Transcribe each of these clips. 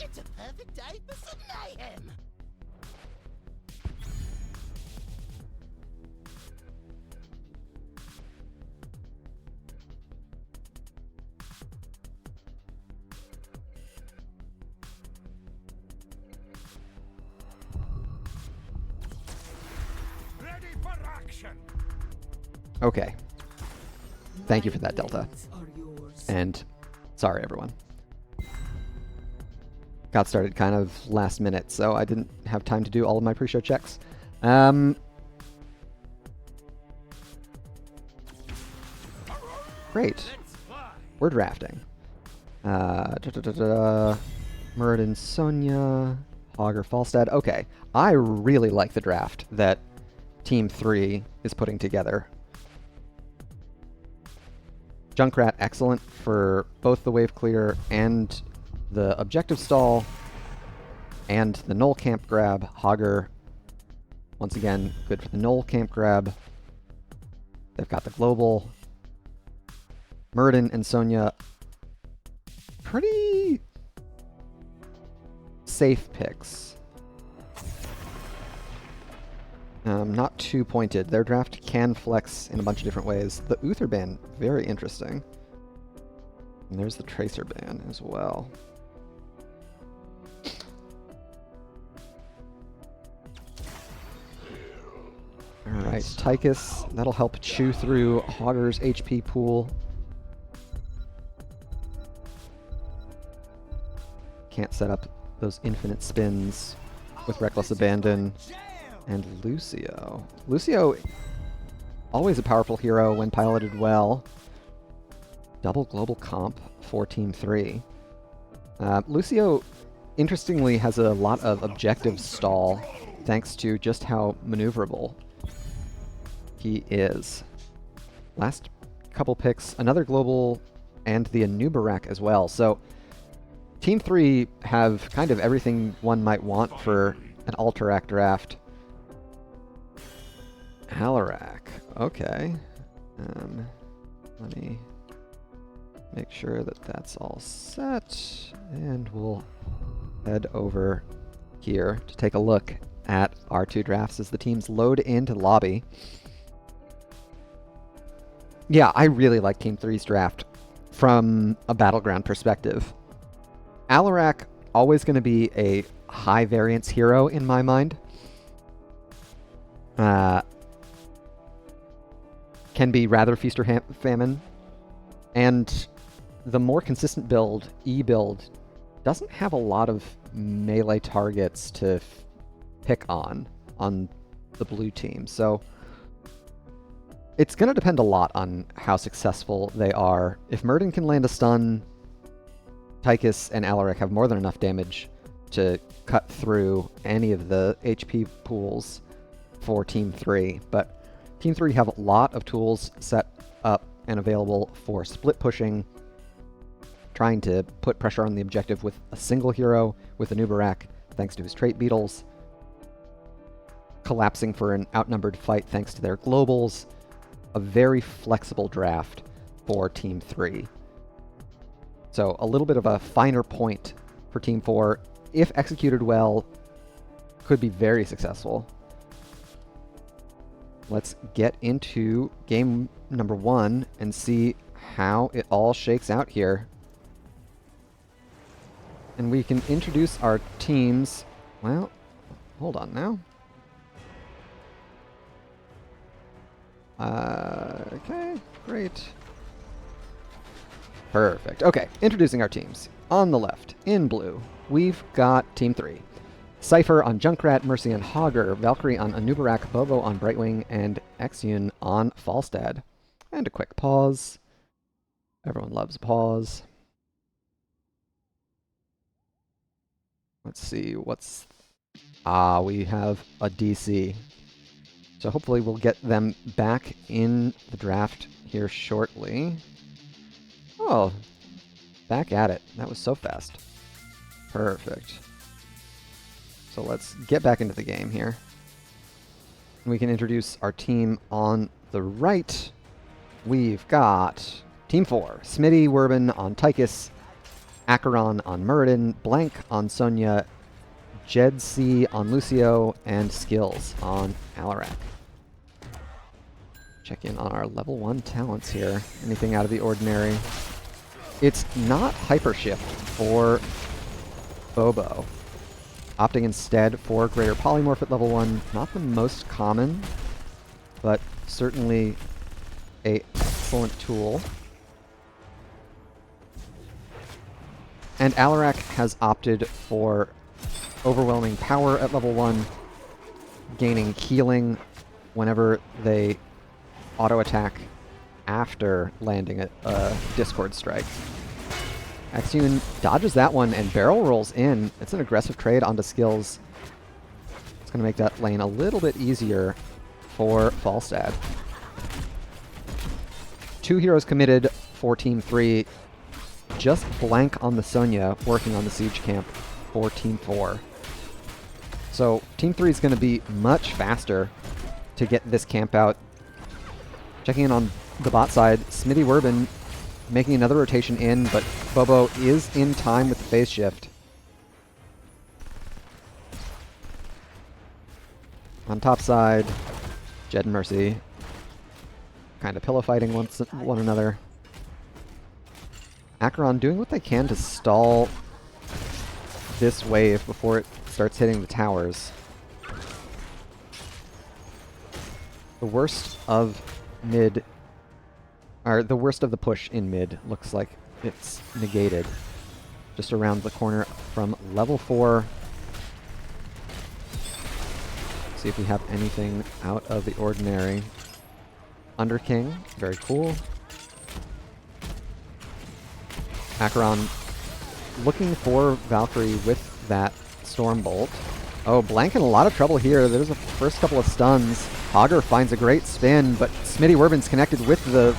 It's a perfect day for some mayhem! Ready for action! Okay. Thank you for that, Delta. And sorry, everyone. Got started kind of last minute, so I didn't have time to do all of my pre-show checks. Great. We're drafting. Muradin, Sonya, Hogger, Falstad. Okay. I really like the draft that Team 3 is putting together. Junkrat, excellent for both the wave clear and the objective stall, and the null camp grab. Hogger, once again, good for the null camp grab. They've got the global. Muradin and Sonya, pretty safe picks. Not too pointed. Their draft can flex in a bunch of different ways. The Uther ban, very interesting. And there's the Tracer ban as well. Alright, Tychus, that'll help chew through Hogger's HP pool. Can't set up those infinite spins with Reckless Abandon. And Lucio. Lucio, always a powerful hero when piloted well. Double global comp for Team 3. Lucio, interestingly, has a lot of objective stall, thanks to just how maneuverable he is. Last couple picks, another global and the Anubarak as well. So Team 3 have kind of everything one might want for an Alterac draft. Alarak, okay. Let me make sure that that's all set, and we'll head over here to take a look at our two drafts as the teams load into the lobby. Yeah, I really like Team 3's draft from a battleground perspective. Alarak, always going to be a high variance hero in my mind. Can be rather feast or famine. And the more consistent build, E-build, doesn't have a lot of melee targets to pick on the blue team. So it's going to depend a lot on how successful they are. If Muradin can land a stun, Tychus and Alarak have more than enough damage to cut through any of the HP pools for Team 3. But Team 3 have a lot of tools set up and available for split pushing, trying to put pressure on the objective with a single hero, with Anubarak, thanks to his trait beetles, collapsing for an outnumbered fight thanks to their globals. A very flexible draft for Team 3. So a little bit of a finer point for Team 4, if executed well, could be very successful. Let's get into game number 1 and see how it all shakes out here. And we can introduce our teams. Well, hold on now. Okay, great. Perfect. Okay, introducing our teams. On the left, in blue, we've got Team 3. Cypher on Junkrat, Mercy on Hogger, Valkyrie on Anubarak, Bobo on Brightwing, and Exyun on Falstad. And a quick pause. Everyone loves pause. Let's see, what's... Ah, we have a DC. So hopefully we'll get them back in the draft here shortly. Oh, back at it. That was so fast. Perfect. So let's get back into the game here. We can introduce our team on the right. We've got Team 4, Smitty Werbin on Tychus, Acheron on Muradin, Blank on Sonya, Jed C on Lucio, and Skills on Alarak. Check in on our level 1 talents here. Anything out of the ordinary? It's not Hyper Shift for Bobo. Opting instead for Greater Polymorph at level 1. Not the most common, but certainly an excellent tool. And Alarak has opted for Overwhelming Power at level 1, gaining healing whenever they auto-attack after landing a Discord Strike. Axion dodges that one and barrel rolls in. It's an aggressive trade onto Skills. It's going to make that lane a little bit easier for Falstad. 2 heroes committed for Team 3. Just Blank on the Sonya, working on the Siege Camp for Team 4. So Team 3 is going to be much faster to get this camp out. Checking in on the bot side, Smitty Werbin making another rotation in, but Bobo is in time with the phase shift. On top side, Jed and Mercy kind of pillow fighting one another. Acheron doing what they can to stall this wave before it starts hitting the towers. The worst of mid, or the worst of the push in mid looks like it's negated. Just around the corner from level 4. See if we have anything out of the ordinary. Underking, very cool. Acheron looking for Valkyrie with that Stormbolt. Oh, Blank in a lot of trouble here. There's the first couple of stuns. Hogger finds a great spin, but Smitty Werbin's connected with the...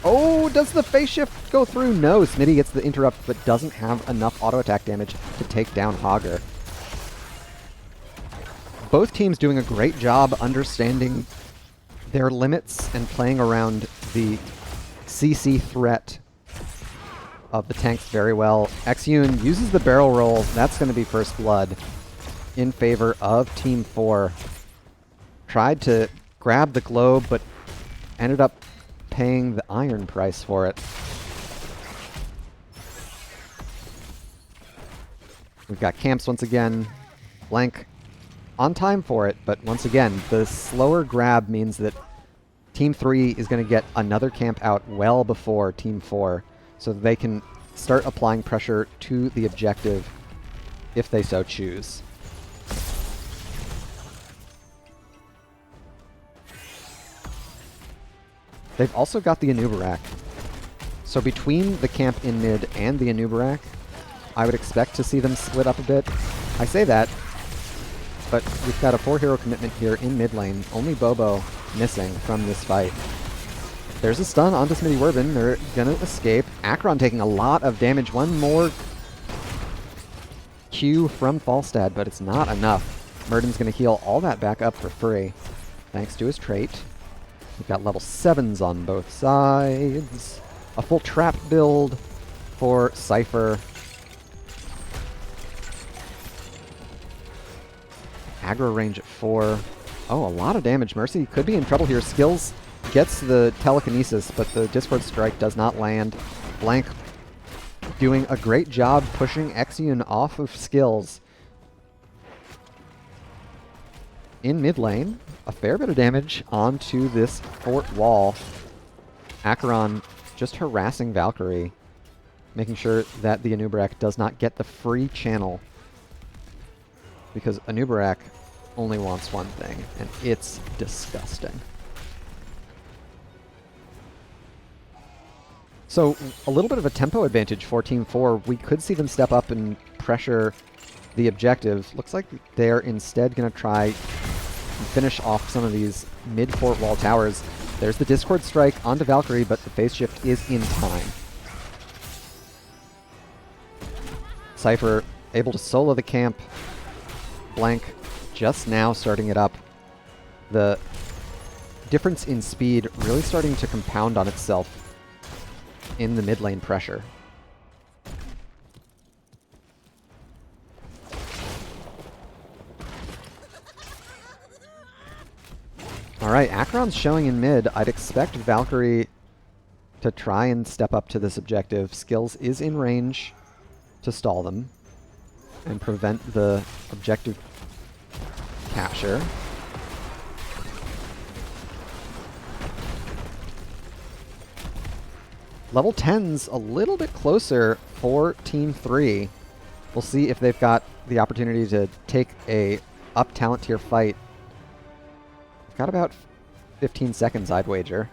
Oh, does the phase shift go through? No, Smitty gets the interrupt, but doesn't have enough auto attack damage to take down Hogger. Both teams doing a great job understanding their limits and playing around the CC threat of the tanks very well. Exune uses the barrel roll. That's going to be first blood in favor of Team 4. Tried to grab the globe, but ended up paying the iron price for it. We've got camps once again. Blank on time for it, but once again, the slower grab means that Team 3 is going to get another camp out well before Team 4, so that they can start applying pressure to the objective if they so choose. They've also got the Anubarak. So between the camp in mid and the Anubarak, I would expect to see them split up a bit. I say that, but we've got a 4-hero commitment here in mid lane. Only Bobo missing from this fight. There's a stun onto Smitty Werbin. They're gonna escape. Acheron taking a lot of damage. One more Q from Falstad, but it's not enough. Muradin's gonna heal all that back up for free, thanks to his trait. We've got level 7s on both sides. A full trap build for Cypher. Aggro range at 4. Oh, a lot of damage. Mercy could be in trouble here. Skills gets the telekinesis, but the Discord Strike does not land. Blank doing a great job pushing Exune off of Skills. In mid lane, a fair bit of damage onto this fort wall. Acheron just harassing Valkyrie, making sure that the Anubarak does not get the free channel, because Anubarak only wants one thing, and it's disgusting. So a little bit of a tempo advantage for Team 4. We could see them step up and pressure the objective. Looks like they're instead going to try and finish off some of these mid-fort wall towers. There's the Discord strike onto Valkyrie, but the phase shift is in time. Cypher able to solo the camp. Blank just now starting it up. The difference in speed really starting to compound on itself in the mid lane pressure. Alright, Acheron's showing in mid. I'd expect Valkyrie to try and step up to this objective. Skills is in range to stall them and prevent the objective capture. Level 10's a little bit closer for Team 3. We'll see if they've got the opportunity to take a up talent tier fight. We've got about 15 seconds, I'd wager.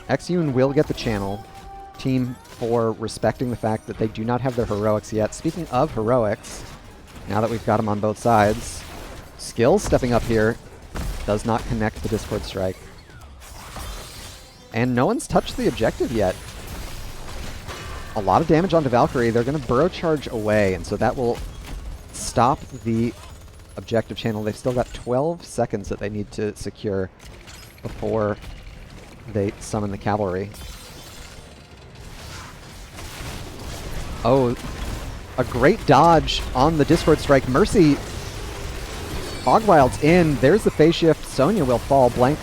Exune will get the channel. Team 4 respecting the fact that they do not have their heroics yet. Speaking of heroics, now that we've got them on both sides, Skills stepping up here does not connect the Discord strike. And no one's touched the objective yet. A lot of damage onto Valkyrie. They're going to burrow charge away, and so that will stop the objective channel. They've still got 12 seconds that they need to secure before they summon the cavalry. Oh, a great dodge on the Discord strike. Mercy, Hogwild's in. There's the phase shift. Sonya will fall. Blank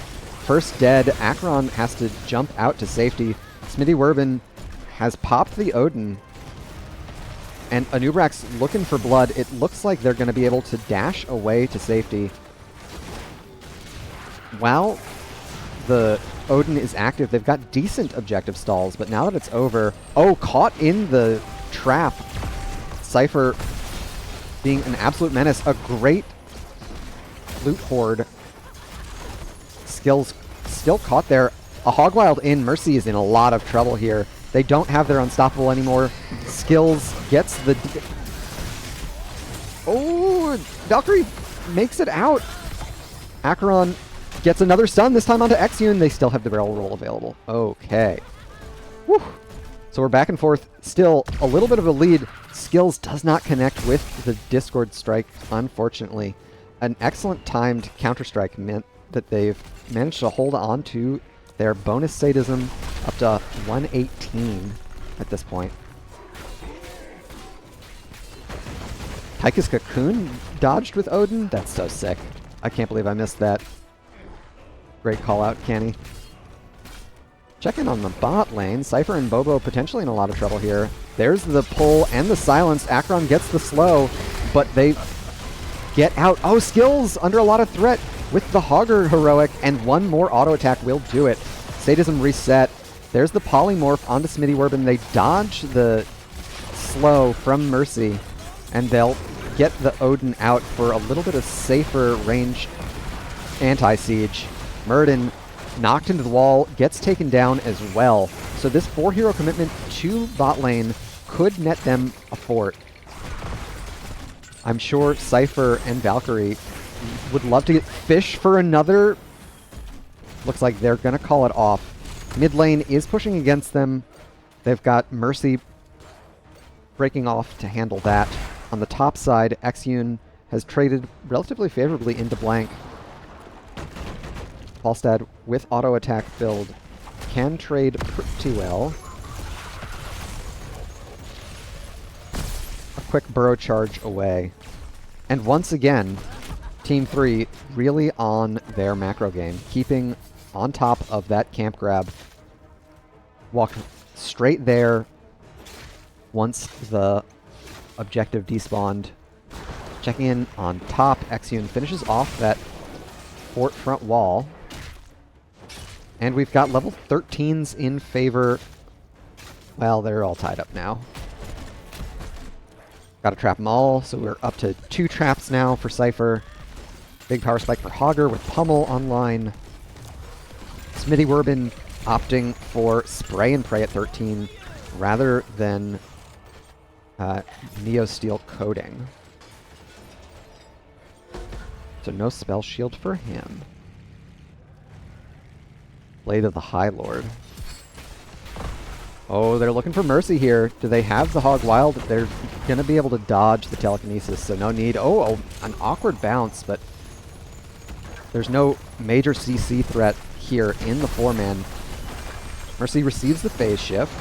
first dead. Acheron has to jump out to safety. Smitty Werbin has popped the Odin. And Anubrak's looking for blood. It looks like they're going to be able to dash away to safety. While the Odin is active, they've got decent objective stalls, but now that it's over... Oh, caught in the trap. Cypher being an absolute menace. A great loot horde. Skills still caught there. A Hogwild in. Mercy is in a lot of trouble here. They don't have their Unstoppable anymore. Skills gets the... Oh, Valkyrie makes it out. Acheron gets another stun, this time onto Exune. They still have the barrel roll available. Okay. Whew. So we're back and forth. Still a little bit of a lead. Skills does not connect with the Discord strike, unfortunately. An excellent timed counter-strike meant that they've managed to hold on to their bonus sadism up to 118 at this point. Tychus Cocoon dodged with Odin? That's so sick. I can't believe I missed that. Great call out, Kenny. Check in on the bot lane. Cypher and Bobo potentially in a lot of trouble here. There's the pull and the silence. Acheron gets the slow, but they get out. Oh, Skills under a lot of threat with the Hogger heroic, and one more auto attack will do it. Sadism reset. There's the polymorph onto Smitty Werbin. They dodge the slow from Mercy, and they'll get the Odin out for a little bit of safer range anti-siege. Muradin knocked into the wall, gets taken down as well. So this 4-hero commitment to bot lane could net them a fort. I'm sure Cypher and Valkyrie would love to get fish for another. Looks like they're going to call it off. Mid lane is pushing against them. They've got Mercy breaking off to handle that. On the top side, Exune has traded relatively favorably into Blank. Falstad with auto attack build can trade pretty well. A quick burrow charge away. And once again, Team 3 really on their macro game, keeping on top of that camp grab. Walked straight there once the objective despawned. Checking in on top, Exune finishes off that fort front wall. And we've got level 13s in favor. Well, they're all tied up now. Got to trap them all, so we're up to 2 traps now for Cypher. Big power spike for Hogger with Pummel online. Smitty Werbin opting for spray and pray at 13 rather than Neo Steel coating. So no spell shield for him. Blade of the High Lord. Oh, they're looking for Mercy here. Do they have the Hog Wild? They're going to be able to dodge the telekinesis, so no need. Oh, an awkward bounce, but there's no major CC threat here in the 4-man. Mercy receives the phase shift.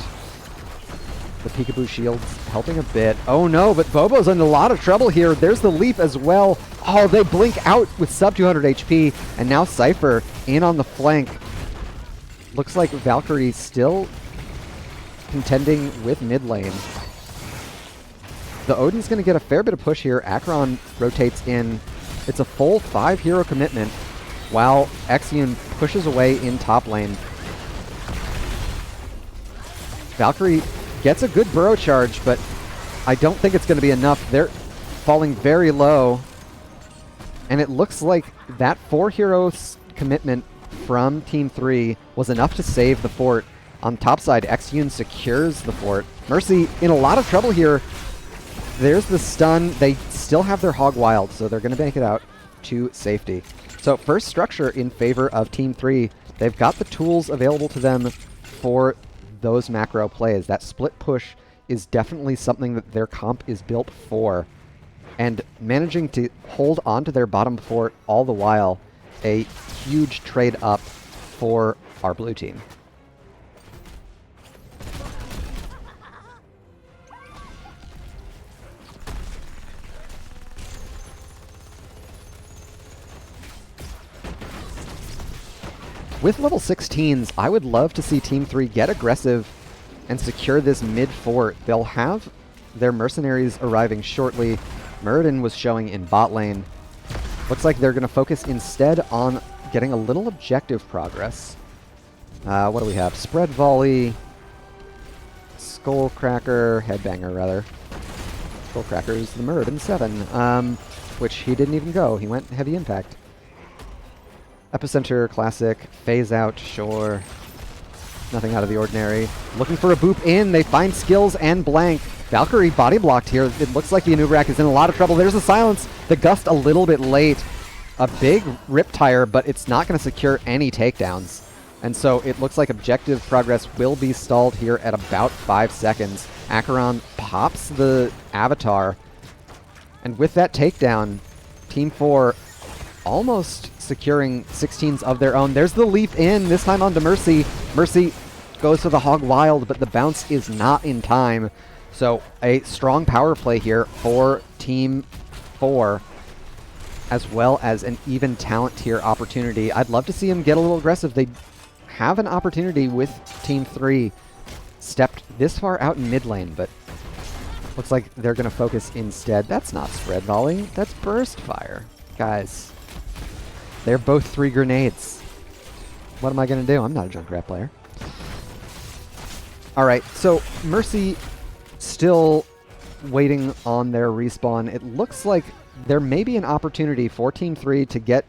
The Peekaboo shield's helping a bit. Oh no, but Bobo's in a lot of trouble here. There's the leap as well. Oh, they blink out with sub 200 HP, and now Cypher in on the flank. Looks like Valkyrie still contending with mid lane. The Odin's going to get a fair bit of push here. Acheron rotates in. It's a full 5-hero commitment while Exeun pushes away in top lane. Valkyrie gets a good burrow charge, but I don't think it's going to be enough. They're falling very low. And it looks like that 4-hero commitment from Team 3 was enough to save the fort. On top side, Exeun secures the fort. Mercy in a lot of trouble here. There's the stun. They still have their Hog Wild, so they're going to make it out to safety. So first structure in favor of Team 3. They've got the tools available to them for those macro plays. That split push is definitely something that their comp is built for. And managing to hold on to their bottom fort all the while, a huge trade up for our blue team. With level 16s, I would love to see Team 3 get aggressive and secure this mid fort. They'll have their mercenaries arriving shortly. Muradin was showing in bot lane. Looks like they're going to focus instead on getting a little objective progress. What do we have? Spread volley, Skullcracker, Headbanger rather. Skullcracker is the Muradin 7, which he didn't even go. He went heavy impact. Epicenter, classic. Phase out, sure. Nothing out of the ordinary. Looking for a boop in. They find skills and blank. Valkyrie body blocked here. It looks like the Anubrak is in a lot of trouble. There's a silence. The gust a little bit late. A big Riptire, but it's not going to secure any takedowns. And so it looks like objective progress will be stalled here at about 5 seconds. Acheron pops the Avatar. And with that takedown, Team 4 almost securing 16s of their own. There's the leap in, this time onto Mercy. Mercy goes for the Hog Wild, but the bounce is not in time. So a strong power play here for Team 4, as well as an even talent tier opportunity. I'd love to see him get a little aggressive. They have an opportunity with Team 3. Stepped this far out in mid lane, but looks like they're going to focus instead. That's not spread volley, that's burst fire. Guys, they're both 3 grenades. What am I going to do? I'm not a Junkrat player. Alright, so Mercy still waiting on their respawn. It looks like there may be an opportunity for Team 3 to get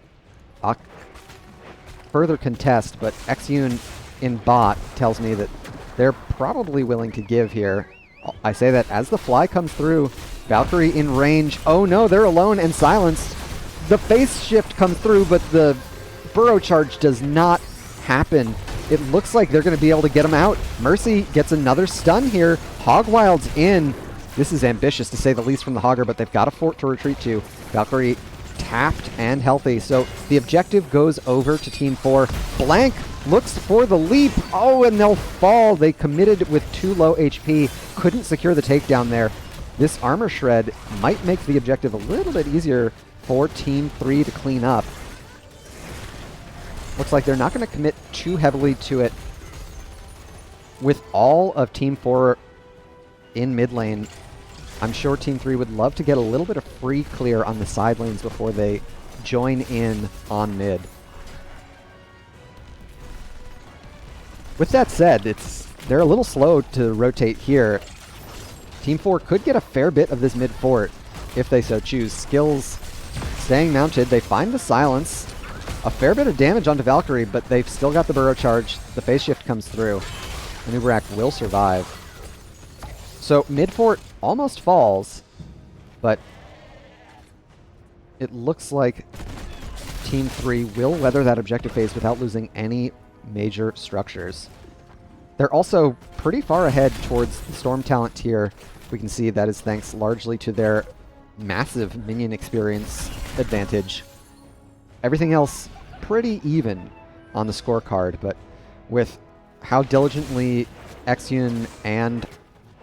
a further contest, but Exeun in bot tells me that they're probably willing to give here. I say that as the fly comes through, Valkyrie in range. Oh no, they're alone and silenced. The phase shift comes through, but the burrow charge does not happen. It looks like they're going to be able to get him out. Mercy gets another stun here. Hog Wild's in. This is ambitious to say the least from the Hogger, but they've got a fort to retreat to. Valkyrie tapped and healthy. So the objective goes over to Team 4. Blank looks for the leap. Oh, and they'll fall. They committed with too low HP. Couldn't secure the takedown there. This armor shred might make the objective a little bit easier for Team 3 to clean up. Looks like they're not going to commit too heavily to it. With all of Team 4 in mid lane, I'm sure Team 3 would love to get a little bit of free clear on the side lanes before they join in on mid. With that said, they're a little slow to rotate here. Team 4 could get a fair bit of this mid fort if they so choose. Skills staying mounted. They find the silence. a fair bit of damage onto Valkyrie, but they've still got the burrow charge. The phase shift comes through. Nubarak will survive. So mid fort almost falls, but it looks like Team 3 will weather that objective phase without losing any major structures. They're also pretty far ahead towards the Storm talent tier. We can see that is thanks largely to their massive minion experience advantage. Everything else pretty even on the scorecard, but with how diligently Exyun and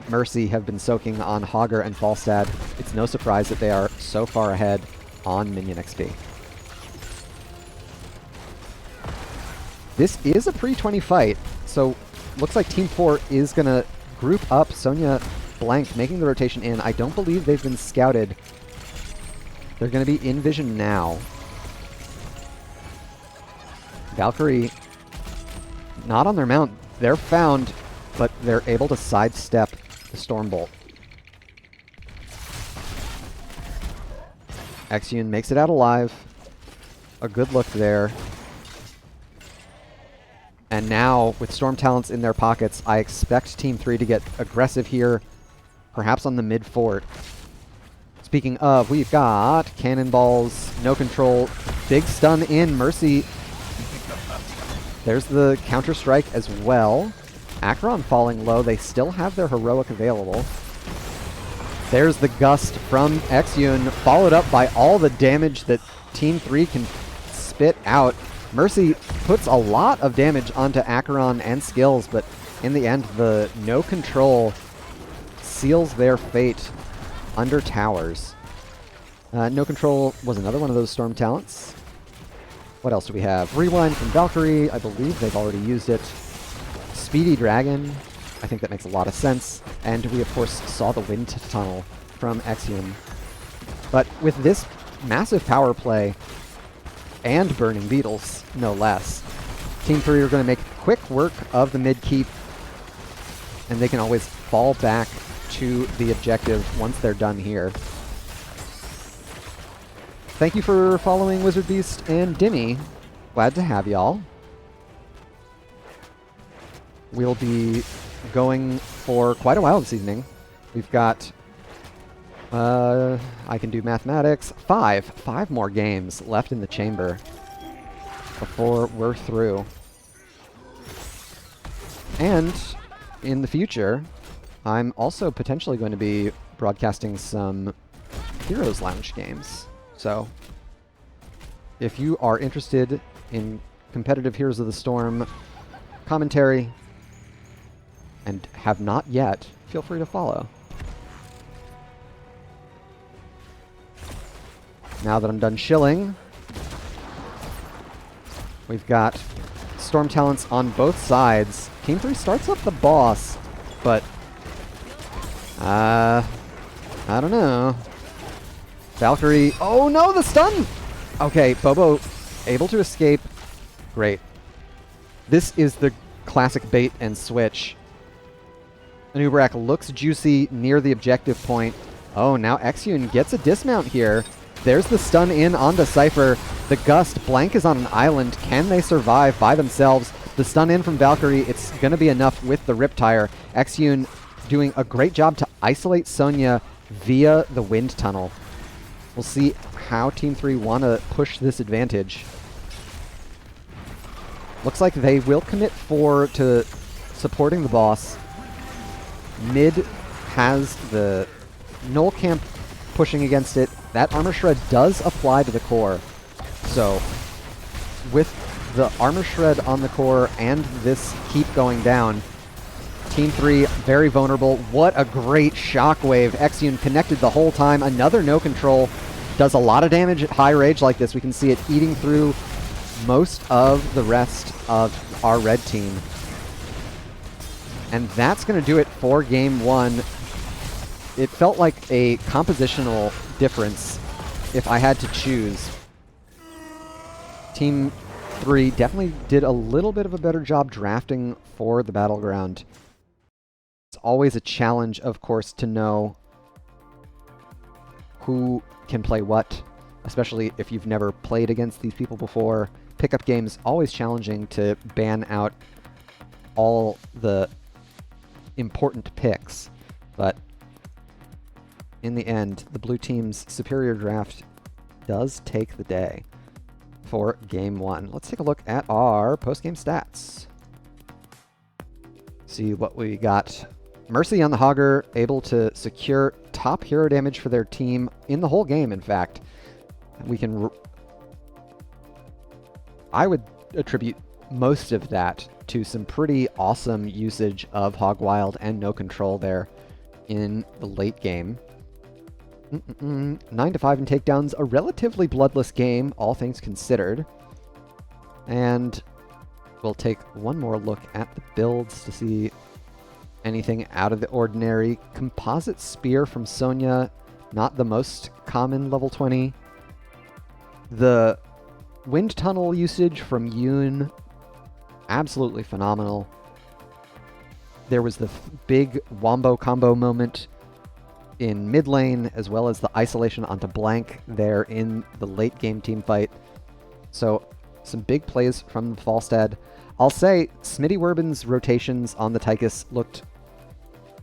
Mercy have been soaking on Hogger and Falstad, it's no surprise that they are so far ahead on minion XP. This is a pre-20 fight, so looks like Team 4 is going to group up Sonya Blank, making the rotation in. I don't believe they've been scouted. They're going to be in vision now. Valkyrie, not on their mount. They're found, but they're able to sidestep the Stormbolt. Exyun makes it out alive. A good look there. And now, with Storm talents in their pockets, I expect Team 3 to get aggressive here, perhaps on the mid fort. Speaking of, we've got cannonballs, no control, big stun in, Mercy. There's the counter-strike as well. Acheron falling low, they still have their heroic available. There's the gust from Exyun, followed up by all the damage that Team 3 can spit out. Mercy puts a lot of damage onto Acheron and skills, but in the end, the no control seals their fate under towers. No control was another one of those Storm talents. What else do we have? Rewind from Valkyrie. I believe they've already used it. Speedy Dragon. I think that makes a lot of sense. And we, of course, saw the Wind Tunnel from Exyun. But with this massive power play, and Burning Beetles, no less, Team 3 are going to make quick work of the mid keep, and they can always fall back to the objective once they're done here. Thank you for following Wizard Beast and Dimmy. Glad to have y'all. We'll be going for quite a while this evening. We've got, I can do mathematics, five more games left in the chamber before we're through. And in the future, I'm also potentially going to be broadcasting some Heroes Lounge games. So if you are interested in competitive Heroes of the Storm commentary and have not yet, feel free to follow. Now that I'm done shilling, we've got Storm talents on both sides. Team 3 starts up the boss, but I don't know. Valkyrie, oh no, the stun! Okay, Bobo able to escape. Great. This is the classic bait and switch. Nubarak looks juicy near the objective point. Oh, now Exyun gets a dismount here. There's the stun in onto Cypher. The gust, Blank is on an island. Can they survive by themselves? The stun in from Valkyrie, it's going to be enough with the Riptire. Exyun doing a great job to isolate Sonya via the Wind Tunnel. We'll see how Team 3 want to push this advantage. Looks like they will commit to supporting the boss. Mid has the Null Camp pushing against it. That Armor Shred does apply to the core. So with the Armor Shred on the core and this keep going down, Team 3 very vulnerable. What a great shockwave. Exyun connected the whole time. Another no control. Does a lot of damage at high rage like this. We can see it eating through most of the rest of our red team. And that's going to do it for Game 1. It felt like a compositional difference if I had to choose. Team 3 definitely did a little bit of a better job drafting for the battleground. It's always a challenge, of course, to know who can play what, especially if you've never played against these people before. pickup games, always challenging to ban out all the important picks, but in the end, the blue team's superior draft does take the day for game one. Let's take a look at our post-game stats. See what we got. Mercy on the Hogger, able to secure top hero damage for their team in the whole game, in fact. We can... I would attribute most of that to some pretty awesome usage of Hog Wild and No Control there in the late game. 9 to 5 in takedowns, a relatively bloodless game, all things considered. And we'll take one more look at the builds to see anything out of the ordinary. Composite Spear from Sonya, not the most common level 20. The Wind Tunnel usage from Yoon, absolutely phenomenal. There was the big Wombo combo moment in mid lane, as well as the isolation onto Blank there in the late game team fight. So some big plays from Falstad. I'll say Smitty Werbin's rotations on the Tychus looked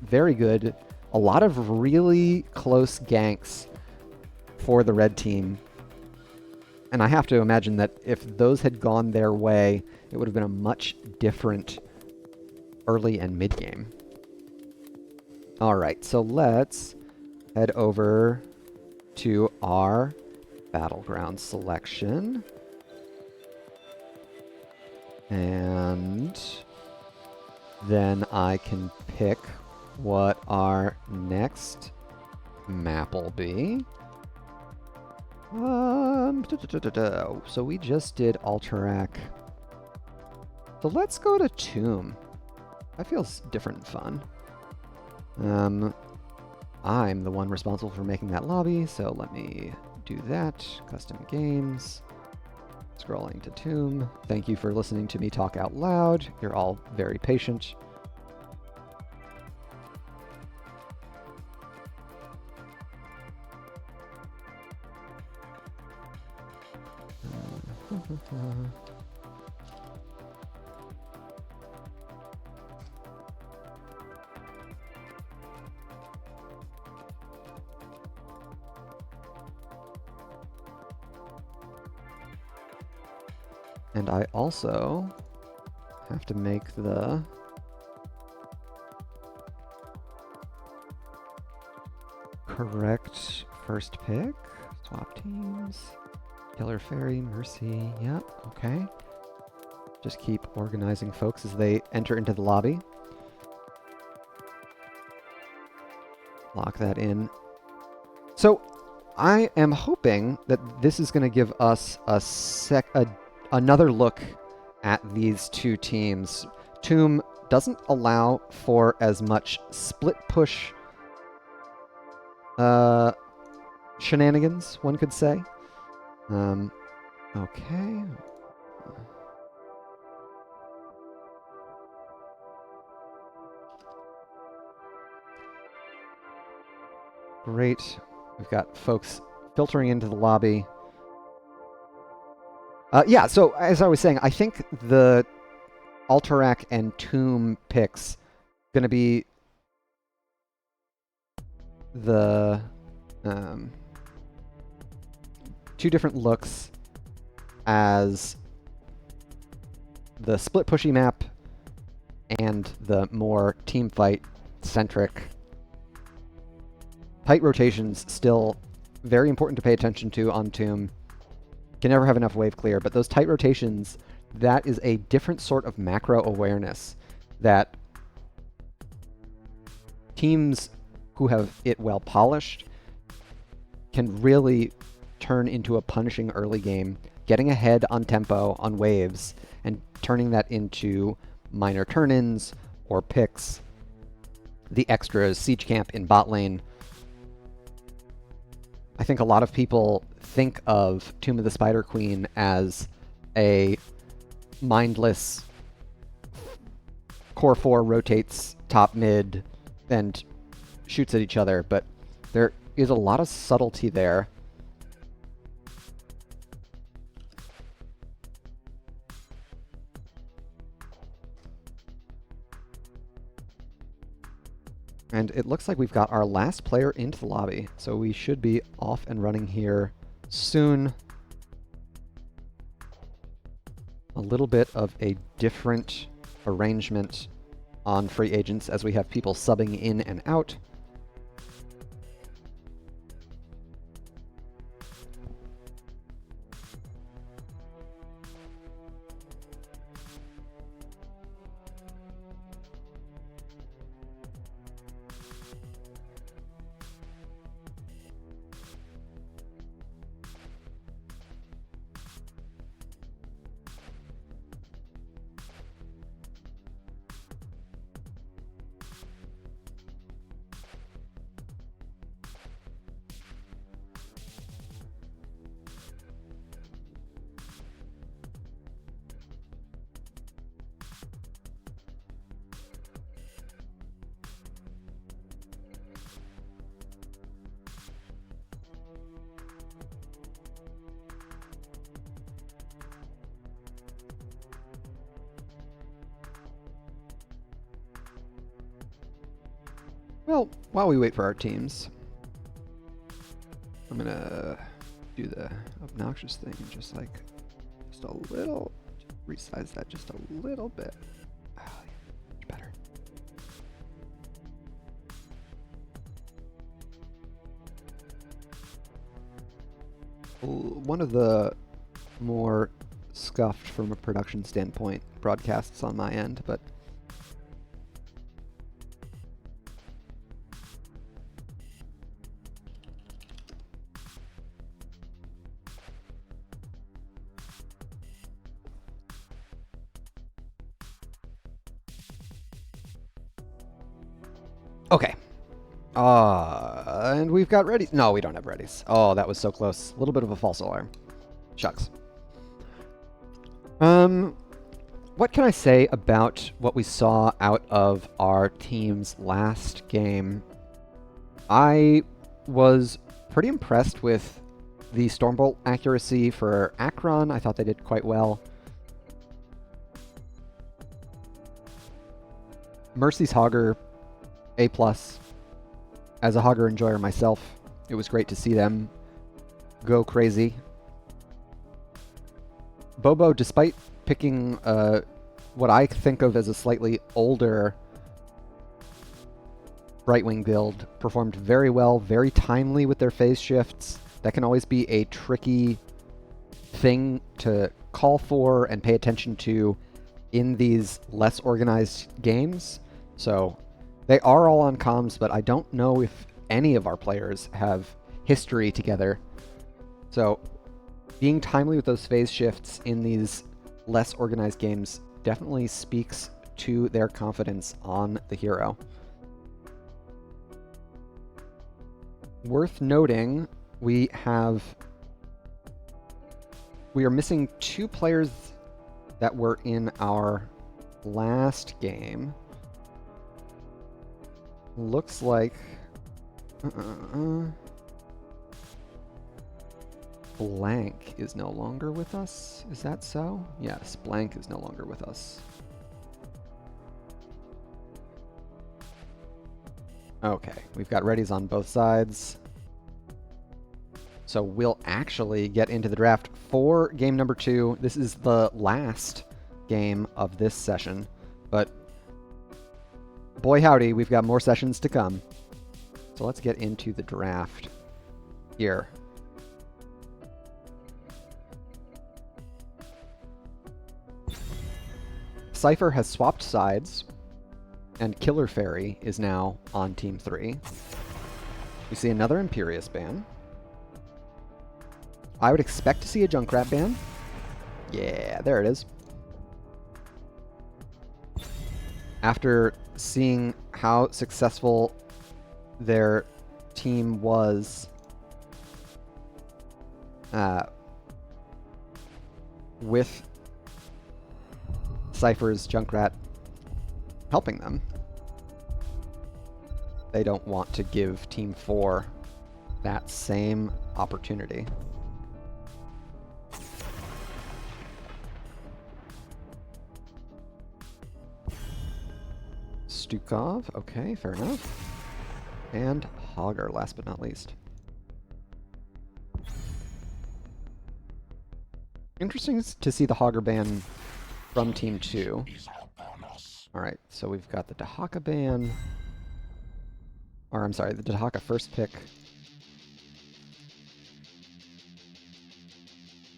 very good. A lot of really close ganks for the red team. And I have to imagine that if those had gone their way, it would have been a much different early and mid game. All right, so let's head over to our battleground selection. And then I can pick what our next map will be. So we just did Alterac. So let's go to Tomb. That feels different and fun. I'm the one responsible for making that lobby, so let me do that. Custom games. Scrolling to Tomb. Thank you for listening to me talk out loud. You're all very patient. And I also have to make the correct first pick. Swap teams. Killer Fairy, Mercy, yep, okay. Just keep organizing folks as they enter into the lobby. Lock that in. So, I am hoping that this is going to give us another look at these two teams. Tomb doesn't allow for as much split push shenanigans, one could say. Okay. Great. We've got folks filtering into the lobby. Yeah, so as I was saying, I think the Alterac and Tomb picks going to be the two different looks as the split pushy map and the more team fight centric. Tight rotations still very important to pay attention to on Tomb. Can never have enough wave clear, but those tight rotations, that is a different sort of macro awareness that teams who have it well polished can really turn into a punishing early game, getting ahead on tempo, on waves, and turning that into minor turn-ins or picks. The extras, Siege Camp in bot lane. I think a lot of people think of Tomb of the Spider Queen as a mindless core 4 rotates top mid and shoots at each other, but there is a lot of subtlety there. And it looks like we've got our last player into the lobby, so we should be off and running here soon. A little bit of a different arrangement on free agents as we have people subbing in and out. Well, while we wait for our teams, I'm gonna do the obnoxious thing and just a little, resize that just a little bit. Oh, much better. One of the more scuffed from a production standpoint broadcasts on my end, but okay. And we've got ready. No, we don't have readies. Oh, that was so close. A little bit of a false alarm. Shucks. What can I say about what we saw out of our team's last game? I was pretty impressed with the Stormbolt accuracy for Akron. I thought they did quite well. Mercy's Hogger, A+. As a Hogger enjoyer myself, it was great to see them go crazy. Bobo, despite picking what I think of as a slightly older Brightwing build, performed very well, very timely with their phase shifts. That can always be a tricky thing to call for and pay attention to in these less organized games. So they are all on comms, but I don't know if any of our players have history together. So being timely with those phase shifts in these less organized games definitely speaks to their confidence on the hero. Worth noting, we are missing 2 players that were in our last game. Looks like Blank is no longer with us. Is that so? Yes, Blank is no longer with us. Okay, we've got readies on both sides. So we'll actually get into the draft for game number 2. This is the last game of this session, but boy howdy, we've got more sessions to come. So let's get into the draft here. Cypher has swapped sides, and Killer Fairy is now on Team 3. We see another Imperious ban. I would expect to see a Junkrat ban. Yeah, there it is. After seeing how successful their team was with Cypher's Junkrat helping them, they don't want to give Team 4 that same opportunity. Stukov, okay, fair enough. And Hogger, last but not least. Interesting to see the Hogger ban from Team 2. Alright, so we've got the Dahaka ban. Or, I'm sorry, the Dahaka first pick.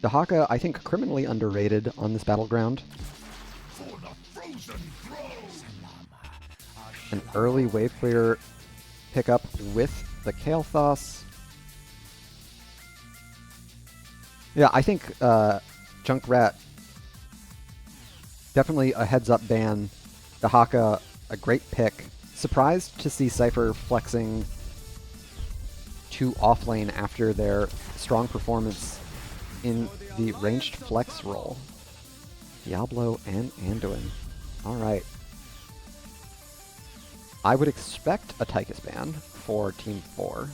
Dahaka, I think, criminally underrated on this battleground. An early wave clear pickup with the Kael'thas. Yeah, I think Junkrat, definitely a heads-up ban. Dahaka, a great pick. Surprised to see Cypher flexing to offlane after their strong performance in the ranged flex role. Diablo and Anduin. Alright. I would expect a Tychus ban for Team 4.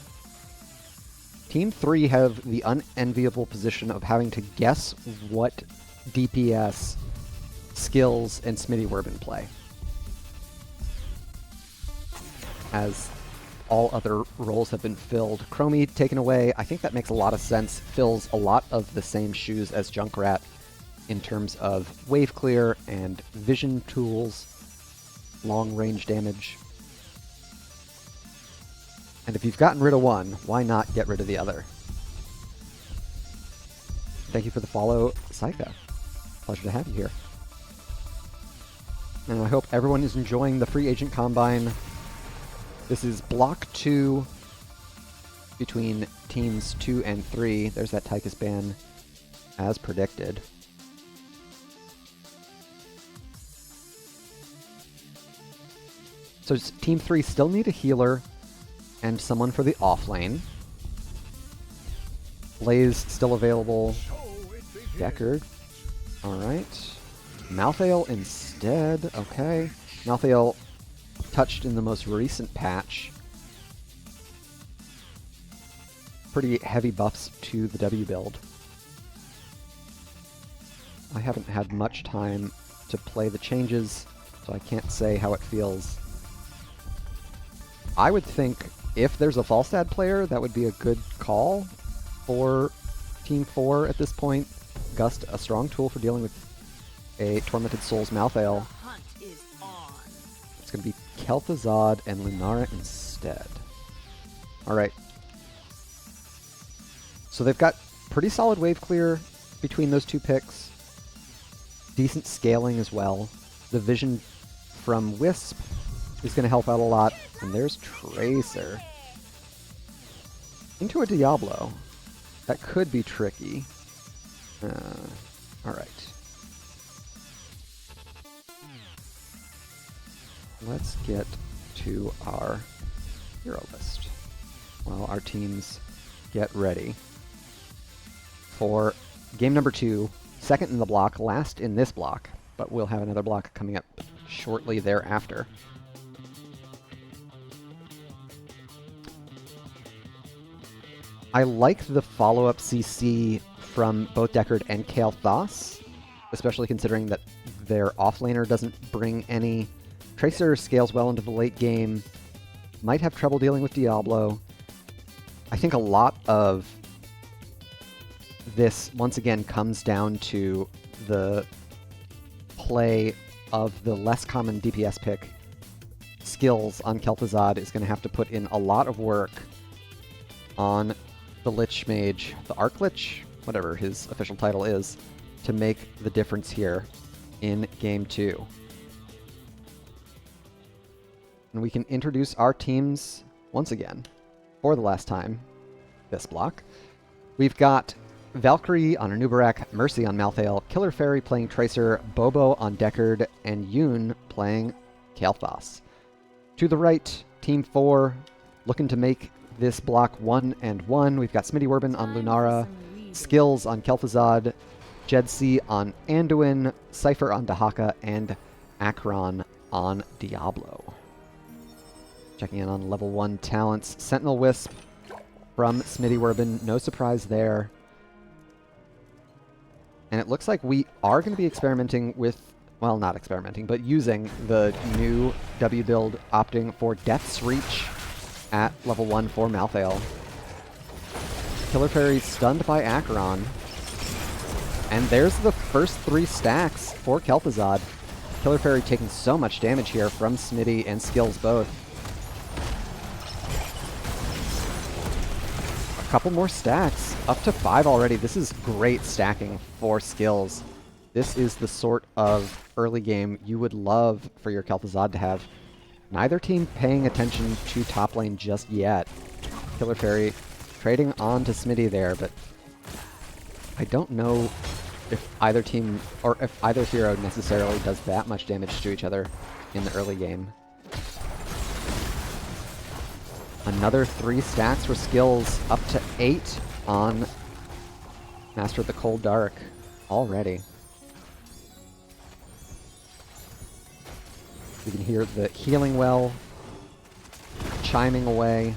Team 3 have the unenviable position of having to guess what DPS skills and Smitty Werbin play, as all other roles have been filled. Chromie taken away. I think that makes a lot of sense. Fills a lot of the same shoes as Junkrat in terms of wave clear and vision tools, long range damage. And if you've gotten rid of one, why not get rid of the other? Thank you for the follow, Saika. Pleasure to have you here. And I hope everyone is enjoying the Free Agent Combine. This is Block 2 between Teams 2 and 3. There's that Tychus ban, as predicted. So Team 3 still need a healer and someone for the offlane. Blaze still available. Deckard. Alright. Malthael instead. Okay. Malthael touched in the most recent patch. Pretty heavy buffs to the W build. I haven't had much time to play the changes, so I can't say how it feels. I would think if there's a Falstad player, that would be a good call for Team 4 at this point. Gust, a strong tool for dealing with a Tormented Souls Malthael. It's going to be Kel'Thuzad and Lunara instead. Alright. So they've got pretty solid wave clear between those two picks. Decent scaling as well. The vision from Wisp is going to help out a lot. And there's Tracer. Into a Diablo. That could be tricky. Alright. Let's get to our hero list while our teams get ready for game number 2, second in the block, last in this block, but we'll have another block coming up shortly thereafter. I like the follow-up CC from both Deckard and Kael'thas, especially considering that their offlaner doesn't bring any. Tracer scales well into the late game, might have trouble dealing with Diablo. I think a lot of this, once again, comes down to the play of the less common DPS pick. Skills on Kel'Thuzad is going to have to put in a lot of work on the Lich Mage, the Arc Lich, whatever his official title is, to make the difference here in Game 2. And we can introduce our teams once again, for the last time, this block. We've got Valkyrie on Anubarak, Mercy on Malthael, Killer Fairy playing Tracer, Bobo on Deckard, and Yoon playing Kael'thas. To the right, Team 4 looking to make this block 1 and 1. We've got Smitty Werbin on Lunara, Skills on Kel'Thuzad, Jedsi on Anduin, Cypher on Dahaka, and Akron on Diablo. Checking in on level 1 talents. Sentinel Wisp from Smitty Werbin. No surprise there. And it looks like we are going to be experimenting with, well, not experimenting, but using the new W build, opting for Death's Reach at level 1 for Malthael. Killer Fairy stunned by Acheron. And there's the first 3 stacks for Kel'Thuzad. Killer Fairy taking so much damage here from Smitty and Skills both. A couple more stacks, up to 5 already. This is great stacking for Skills. This is the sort of early game you would love for your Kel'Thuzad to have. Neither team paying attention to top lane just yet. Killer Fairy trading on to Smitty there, but I don't know if either team, or if either hero necessarily does that much damage to each other in the early game. Another 3 stacks for Skills, up to 8 on Master of the Cold Dark already. You can hear the healing well chiming away.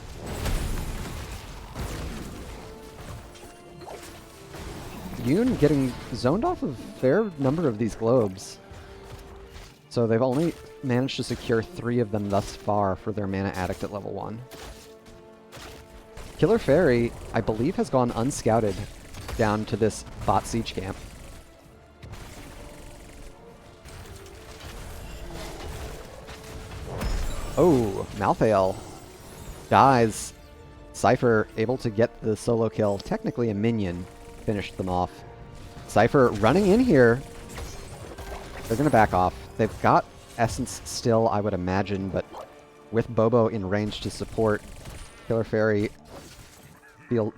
Yoon getting zoned off a fair number of these globes. So they've only managed to secure 3 of them thus far for their Mana Addict at level 1. Killer Fairy, I believe, has gone unscouted down to this bot siege camp. Oh, Malthael dies. Cypher able to get the solo kill. Technically a minion finished them off. Cypher running in here. They're going to back off. They've got Essence still, I would imagine, but with Bobo in range to support, Killer Fairy feel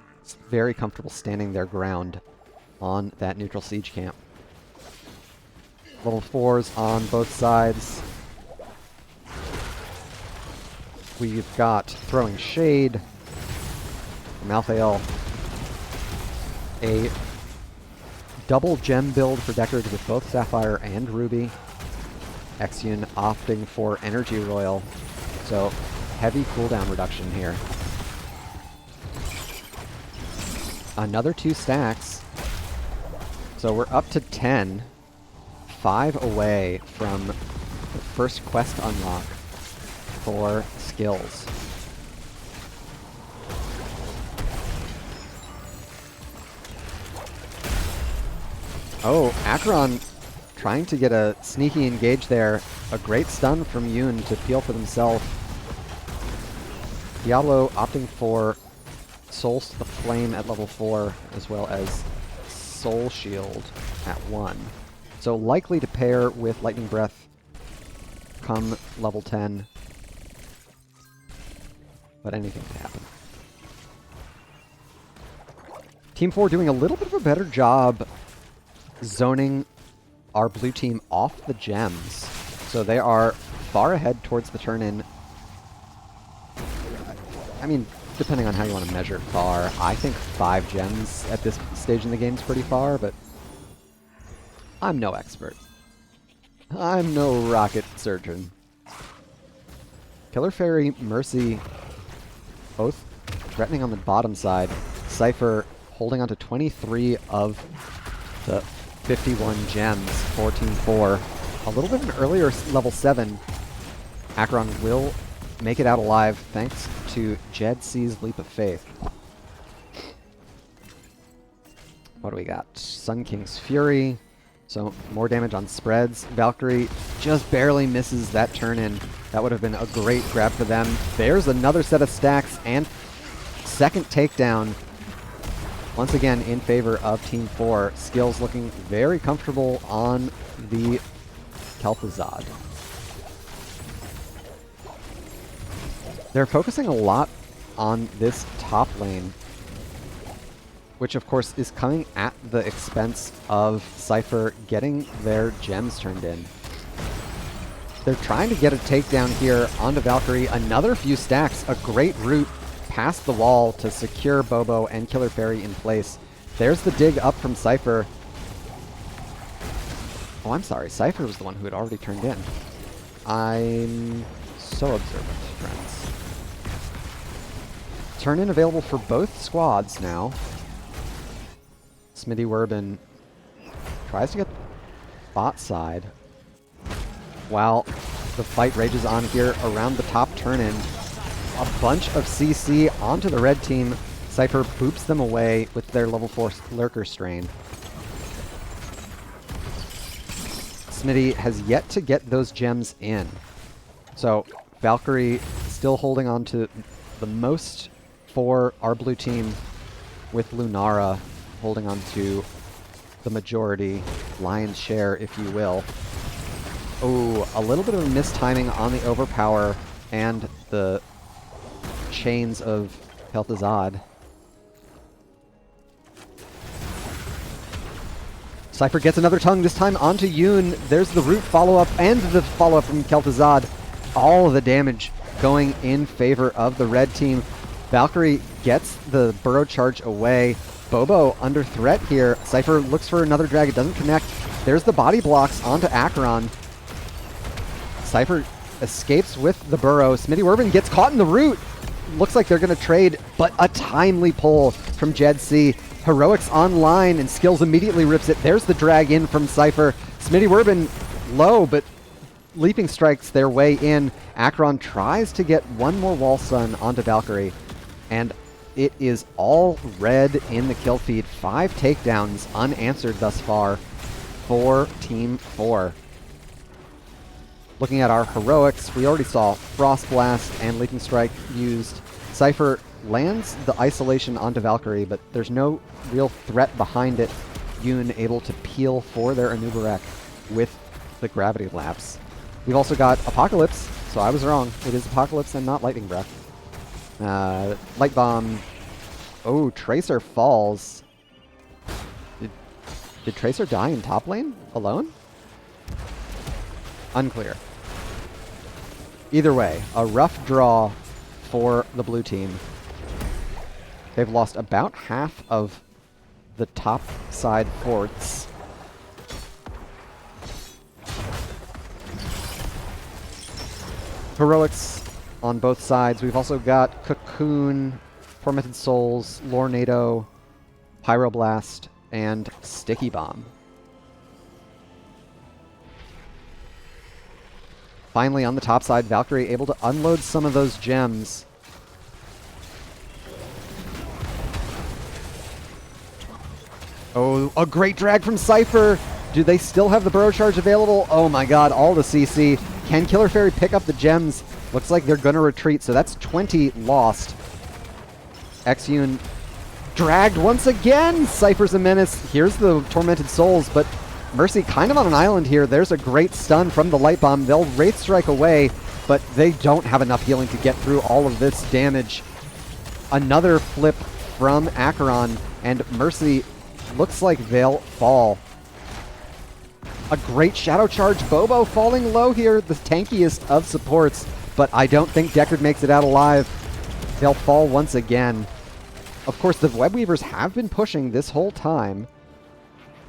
very comfortable standing their ground on that neutral siege camp. Level 4s on both sides. We've got Throwing Shade. Malthael. A double gem build for Deckard with both Sapphire and Ruby. Exyun opting for Energy Royal. So, heavy cooldown reduction here. Another 2 stacks. So we're up to 10. 5 away from the first quest unlock for Skills. Oh, Acheron trying to get a sneaky engage there. A great stun from Yoon to peel for themselves. Diablo opting for Soul the Flame at level 4, as well as Soul Shield at 1. So likely to pair with Lightning Breath come level 10. But anything could happen. Team 4 doing a little bit of a better job zoning our blue team off the gems. So they are far ahead towards the turn-in. I mean, depending on how you want to measure far, I think 5 gems at this stage in the game is pretty far, but I'm no expert. I'm no rocket surgeon. Killer Fairy, Mercy, both threatening on the bottom side. Cypher holding on to 23 of the 51 gems for Team 4. A little bit of an earlier level 7. Acheron will make it out alive thanks to Jed C's Leap of Faith. What do we got? Sun King's Fury. So more damage on spreads. Valkyrie just barely misses that turn-in. That would have been a great grab for them. There's another set of stacks and second takedown. Once again in favor of Team 4. Skills looking very comfortable on the Kel'Thuzad. They're focusing a lot on this top lane, which of course is coming at the expense of Cypher getting their gems turned in. They're trying to get a takedown here onto Valkyrie. Another few stacks, a great route past the wall to secure Bobo and Killer Fairy in place. There's the dig up from Cypher. Oh, I'm sorry. Cypher was the one who had already turned in. I'm so observant, friends. Turn in available for both squads now. Smitty Werbin tries to get bot side while the fight rages on here around the top turn-in. a bunch of CC onto the red team. Cypher boops them away with their level 4 Lurker Strain. Smitty has yet to get those gems in. So Valkyrie still holding on to the most for our blue team, with Lunara holding on to the majority, lion's share, if you will. Oh, a little bit of a mistiming on the overpower and the chains of Kel'Thuzad. Cypher gets another tongue, this time onto Yoon. There's the root follow-up and the follow-up from Kel'Thuzad. All of the damage going in favor of the red team. Valkyrie gets the burrow charge away. Bobo under threat here. Cypher looks for another drag. It doesn't connect. There's the body blocks onto Acheron. Cypher escapes with the burrow. Smitty Werbin gets caught in the root. Looks like they're going to trade, but a timely pull from Jed C. Heroics online, and Skills immediately rips it. There's the drag in from Cypher. Smitty Werbin low, but leaping strikes their way in. Acheron tries to get one more wall stun onto Valkyrie, and it is all red in the kill feed. 5 takedowns unanswered thus far for Team 4. Looking at our heroics, we already saw Frost Blast and Leaping Strike used. Cypher lands the isolation onto Valkyrie, but there's no real threat behind it. Yoon able to peel for their Anubarak with the Gravity Lapse. We've also got Apocalypse, so I was wrong. It is Apocalypse and not Lightning Breath. Light Bomb. Oh, Tracer falls. Did Tracer die in top lane alone? Unclear. Either way, a rough draw for the blue team. They've lost about half of the top side forts. Heroics on both sides. We've also got Cocoon, Tormented Souls, Lornado, Pyroblast, and Sticky Bomb. Finally, on the top side, Valkyrie able to unload some of those gems. Oh, a great drag from Cypher. Do they still have the burrow charge available? Oh my god, all the CC. Can Killer Fairy pick up the gems? Looks like they're going to retreat, so that's 20 lost. Exune dragged once again. Cypher's a menace. Here's the Tormented Souls, but Mercy kind of on an island here. There's a great stun from the Light Bomb. They'll Wraith Strike away, but they don't have enough healing to get through all of this damage. Another flip from Acheron, and Mercy looks like they'll fall. A great Shadow Charge. Bobo falling low here, the tankiest of supports, but I don't think Deckard makes it out alive. They'll fall once again. Of course, the Web Weavers have been pushing this whole time.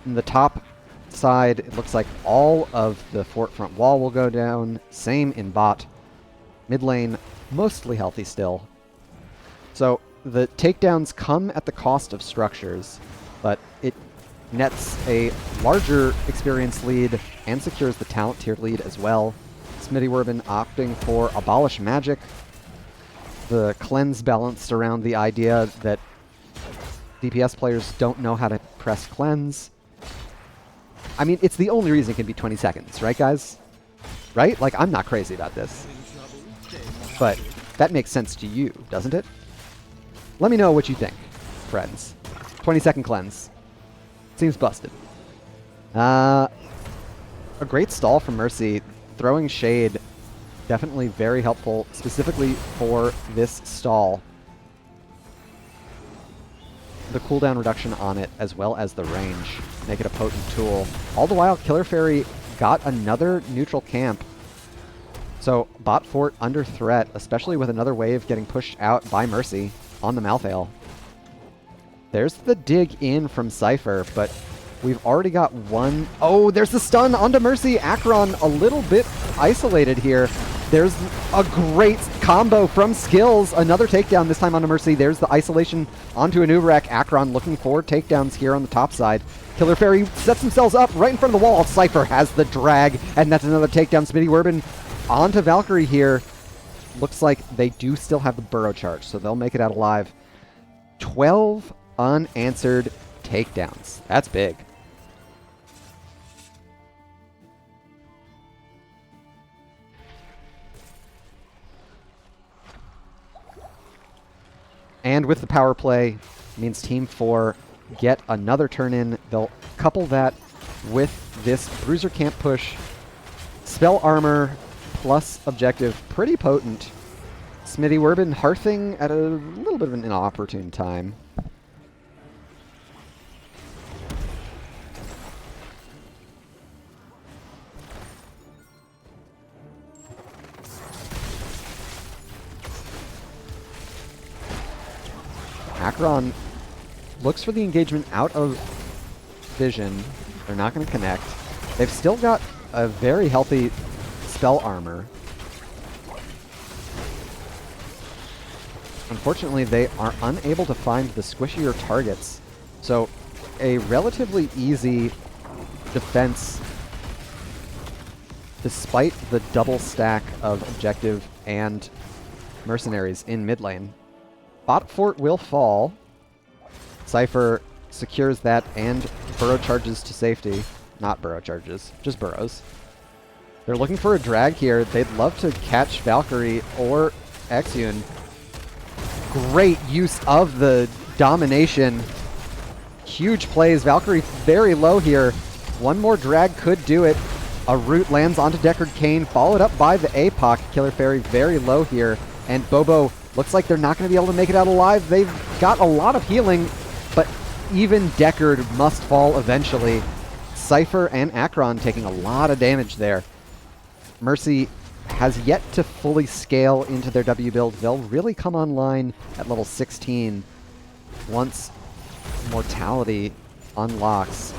In the top side, it looks like all of the fort front wall will go down. Same in bot. Mid lane, mostly healthy still. So the takedowns come at the cost of structures, but it nets a larger experience lead and secures the talent tier lead as well. Smitty Werbin opting for Abolish Magic. The cleanse balanced around the idea that DPS players don't know how to press cleanse. I mean, it's the only reason it can be 20 seconds, right, guys? Right? Like, I'm not crazy about this. But that makes sense to you, doesn't it? Let me know what you think, friends. 20-second cleanse. Seems busted. A great stall from Mercy. Throwing Shade, definitely very helpful, specifically for this stall. The cooldown reduction on it, as well as the range, make it a potent tool. All the while, Killer Fairy got another neutral camp. So, bot fort under threat, especially with another wave getting pushed out by Mercy on the Malthael. There's the dig in from Cypher, but we've already got one. Oh, there's the stun onto Mercy. Acheron a little bit isolated here. There's a great combo from Skills. Another takedown, this time onto Mercy. There's the isolation onto Anubarak. Acheron looking for takedowns here on the top side. Killer Fairy sets themselves up right in front of the wall. Cypher has the drag, and that's another takedown. Smitty Werbin onto Valkyrie here. looks like they do still have the burrow charge, so they'll make it out alive. 12 unanswered takedowns. That's big. And with the power play, means Team 4 get another turn in. They'll couple that with this Bruiser Camp push. Spell Armor plus objective, pretty potent. Smitty Werbin hearthing at a little bit of an inopportune time. Acheron looks for the engagement out of vision. They're not going to connect. They've still got a very healthy spell armor. Unfortunately, they are unable to find the squishier targets. So a relatively easy defense despite the double stack of objective and mercenaries in mid lane. Bot fort will fall. Cypher secures that and burrow charges to safety. Not burrow charges, just burrows. They're looking for a drag here. They'd love to catch Valkyrie or Exune. Great use of the domination. Huge plays. Valkyrie very low here. One more drag could do it. A root lands onto Deckard Cain, followed up by the APOC. Killer Fairy very low here. And Bobo looks like they're not going to be able to make it out alive. They've got a lot of healing, but even Deckard must fall eventually. Cypher and Acheron taking a lot of damage there. Mercy has yet to fully scale into their W build. They'll really come online at level 16 once Mortality unlocks.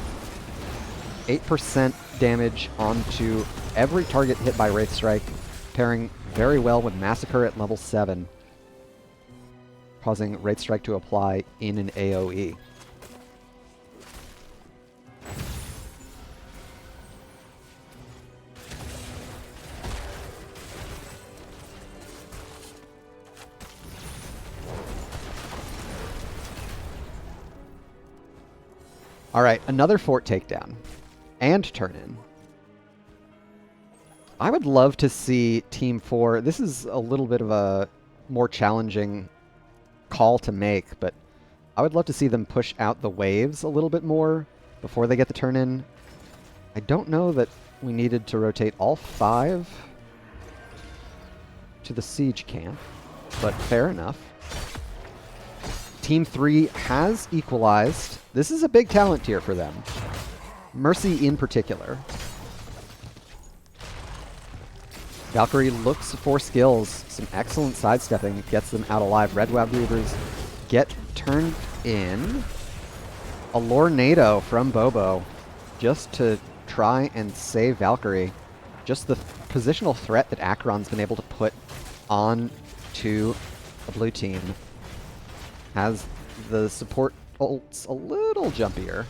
8% damage onto every target hit by Wraith Strike, pairing very well with Massacre at level 7, causing Wraith Strike to apply in an AoE. Alright, another fort takedown. And turn in. I would love to see Team 4... This is a little bit of a more challenging call to make, but I would love to see them push out the waves a little bit more before they get the turn in. I don't know that we needed to rotate all 5 to the siege camp, but fair enough. Team 3 has equalized. This is a big talent tier for them. Mercy in particular. Valkyrie looks for skills. Some excellent sidestepping gets them out alive. Red Web Weavers get turned in. A Lornado from Bobo just to try and save Valkyrie. Just the positional threat that Acheron's been able to put on to the blue team has the support ults a little jumpier.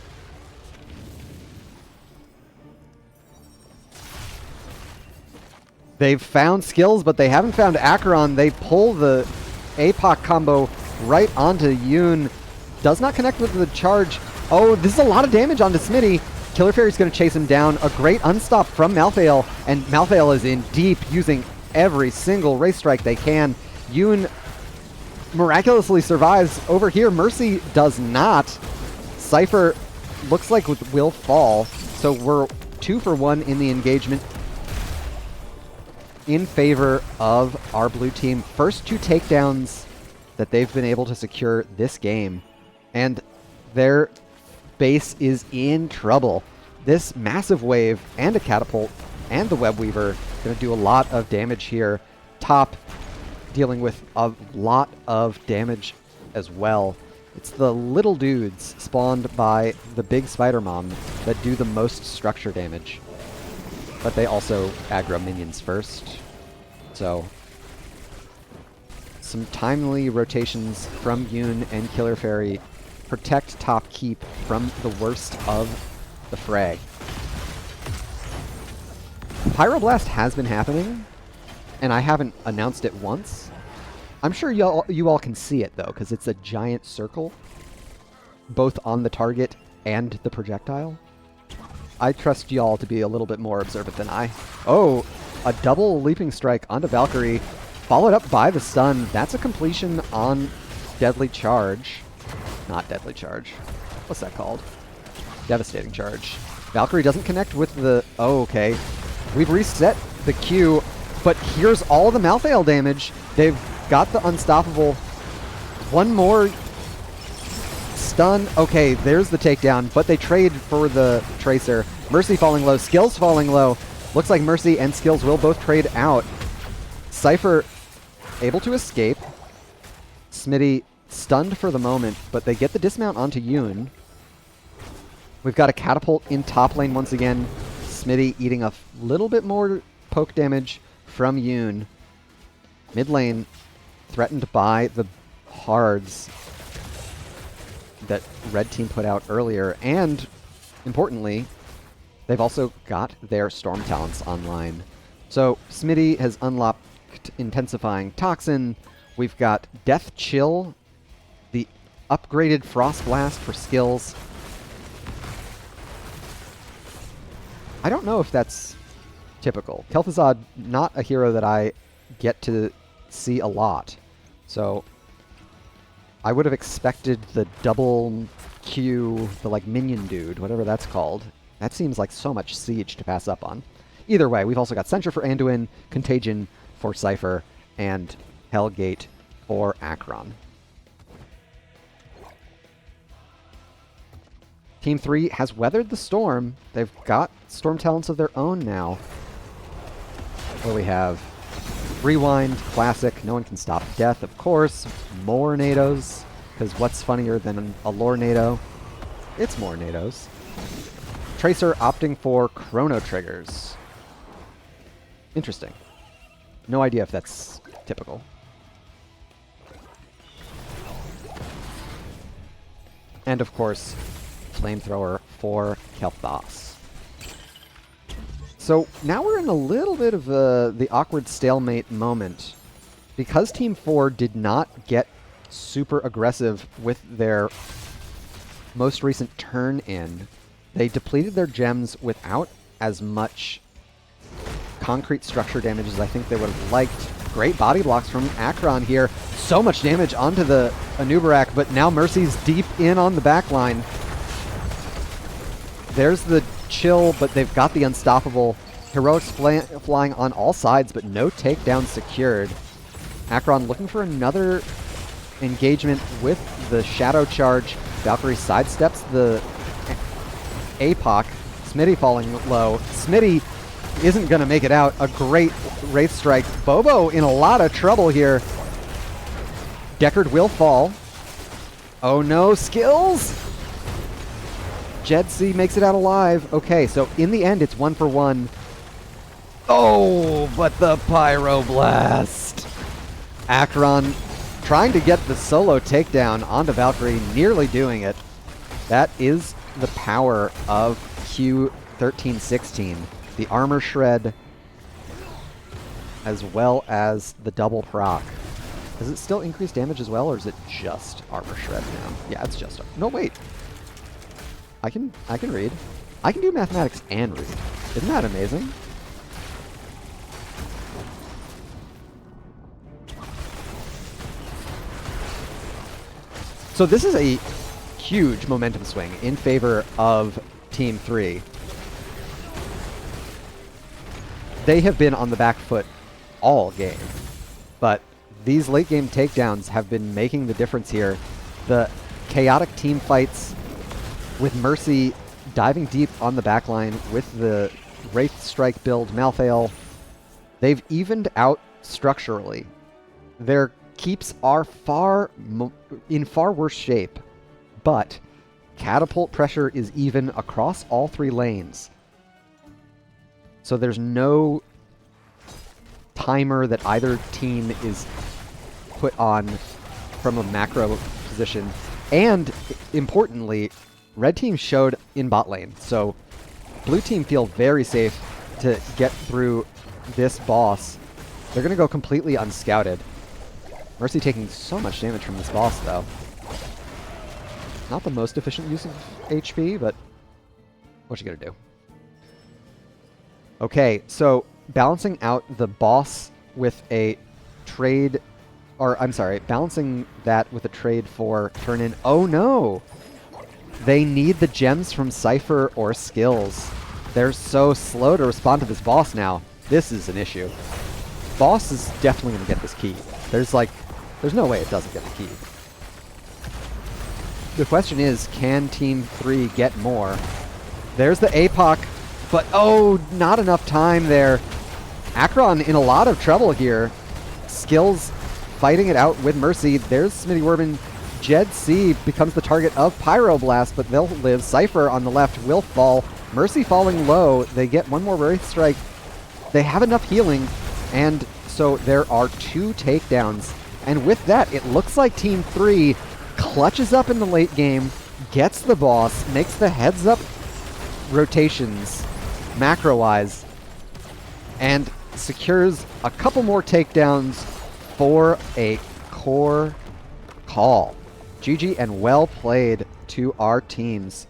They've found skills, but they haven't found Acheron. They pull the APOC combo right onto Yoon. Does not connect with the charge. Oh, this is a lot of damage onto Smitty. Killer Fairy's going to chase him down. A great unstop from Malthael, and Malthael is in deep, using every single Wraith Strike they can. Yoon miraculously survives. Over here, Mercy does not. Cypher looks like will fall, so we're 2 for 1 in the engagement in favor of our blue team. First 2 takedowns that they've been able to secure this game, and their base is in trouble. This massive wave and a catapult and the Web Weaver going to do a lot of damage here. Top dealing with a lot of damage as well. It's the little dudes spawned by the big Spider Mom that do the most structure damage. But they also aggro minions first. So some timely rotations from Yoon and Killer Fairy protect top keep from the worst of the frag. Pyroblast has been happening, and I haven't announced it once. I'm sure you all can see it, though, because it's a giant circle, both on the target and the projectile. I trust y'all to be a little bit more observant than I. Oh, a double leaping strike onto Valkyrie, followed up by the stun. That's a completion on Deadly Charge. Not Deadly Charge. What's that called? Devastating Charge. Valkyrie doesn't connect with the... Oh, okay. We've reset the Q, but here's all the Malthael damage. They've got the Unstoppable. One more stun. Okay, there's the takedown, but they trade for the Tracer. Mercy falling low, Skills falling low. Looks like Mercy and Skills will both trade out. Cypher able to escape. Smitty stunned for the moment, but they get the dismount onto Yoon. We've got a catapult in top lane once again. Smitty eating a little bit more poke damage from Yoon. Mid lane threatened by the hards that red team put out earlier, and importantly, they've also got their Storm Talents online. So Smitty has unlocked Intensifying Toxin. We've got Death Chill, the upgraded Frost Blast for skills. I don't know if that's typical. Kel'Thuzad, not a hero that I get to see a lot. So I would have expected the double Q, the like minion dude, whatever that's called. That seems like so much siege to pass up on. Either way, we've also got Censure for Anduin, Contagion for Cypher, and Hellgate for Akron. Team 3 has weathered the storm. They've got Storm Talents of their own now. What do we have? Rewind, Classic, No One Can Stop Death, of course. More Nados, because what's funnier than a lore Nado? It's more Nados. Tracer opting for Chrono Triggers. Interesting. No idea if that's typical. And of course, Flamethrower for Kel'Thas. So now we're in a little bit of the awkward stalemate moment. Because Team 4 did not get super aggressive with their most recent turn in, they depleted their gems without as much concrete structure damage as I think they would have liked. Great body blocks from Akron here. So much damage onto the Anubarak, but now Mercy's deep in on the back line. There's the chill, but they've got the Unstoppable. Heroics flying on all sides, but no takedown secured. Akron looking for another engagement with the Shadow Charge. Valkyrie sidesteps the APOC. Smitty falling low. Smitty isn't going to make it out. A great Wraith Strike. Bobo in a lot of trouble here. Deckard will fall. Oh no, Skills! Jedsi makes it out alive. Okay, so in the end, it's 1-for-1. Oh, but the Pyroblast! Akron trying to get the solo takedown onto Valkyrie, nearly doing it. That is the power of Q1316. The Armor Shred, as well as the double proc. Does it still increase damage as well, or is it just Armor Shred now? Yeah, it's just... No, wait. I can read. I can do mathematics and read. Isn't that amazing? So this is a huge momentum swing in favor of Team 3. They have been on the back foot all game, but these late game takedowns have been making the difference here. The chaotic team fights with Mercy diving deep on the backline with the Wraith Strike build, Malthael, they've evened out structurally. Their keeps are in far worse shape, but catapult pressure is even across all three lanes. So there's no timer that either team is put on from a macro position. And importantly, red team showed in bot lane. So blue team feel very safe to get through this boss They're going to go completely unscouted. Mercy taking so much damage from this boss, though. Not the most efficient use of HP, but what you gonna do? Okay, so balancing out the boss with a trade, or I'm sorry, balancing that with a trade for turn in. Oh no! They need the gems from Cypher or skills. They're so slow to respond to this boss now. This is an issue. Boss is definitely gonna get this key. There's no way it doesn't get the key. The question is, can Team 3 get more? There's the APOC, but oh, not enough time there. Acheron in a lot of trouble here. Skills fighting it out with Mercy. There's Smitty Werbin. Jed C becomes the target of Pyroblast, but they'll live. Cypher on the left will fall. Mercy falling low. They get one more Wraith Strike. They have enough healing, and so there are 2 takedowns. And with that, it looks like Team 3 clutches up in the late game, gets the boss, makes the heads-up rotations macro-wise, and secures a couple more takedowns for a core call. GG and well played to our teams.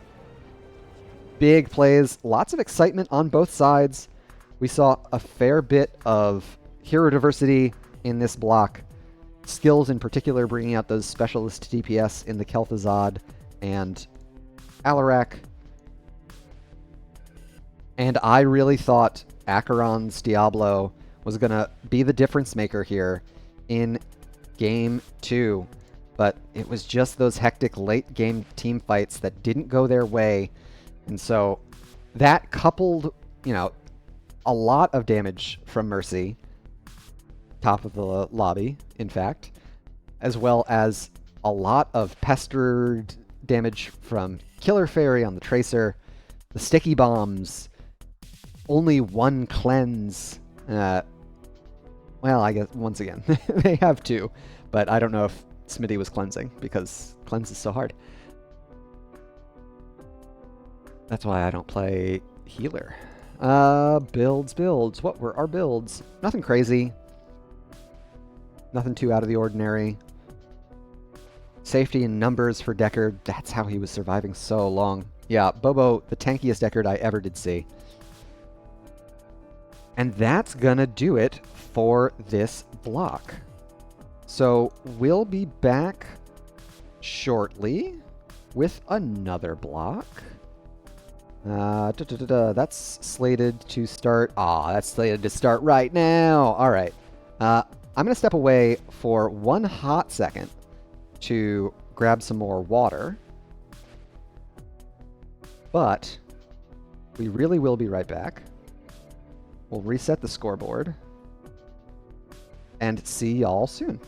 Big plays, lots of excitement on both sides. We saw a fair bit of hero diversity in this block. Skills in particular, bringing out those specialist DPS in the Kel'Thuzad and Alarak. And I really thought Acheron's Diablo was going to be the difference maker here in Game 2. But it was just those hectic late game team fights that didn't go their way. And so that coupled, a lot of damage from Mercy, top of the lobby, in fact, as well as a lot of pestered damage from Killer Fairy on the Tracer, the sticky bombs, only 1 cleanse. Well, I guess, once again, they have 2, but I don't know if Smitty was cleansing, because cleanse is so hard. That's why I don't play healer. Builds. What were our builds? Nothing crazy. Nothing too out of the ordinary. Safety in numbers for Deckard. That's how he was surviving so long. Yeah, Bobo, the tankiest Deckard I ever did see. And that's gonna do it for this block. So we'll be back shortly with another block. That's slated to start. That's slated to start right now. All right. I'm going to step away for 1 hot second to grab some more water. But we really will be right back. We'll reset the scoreboard and see y'all soon.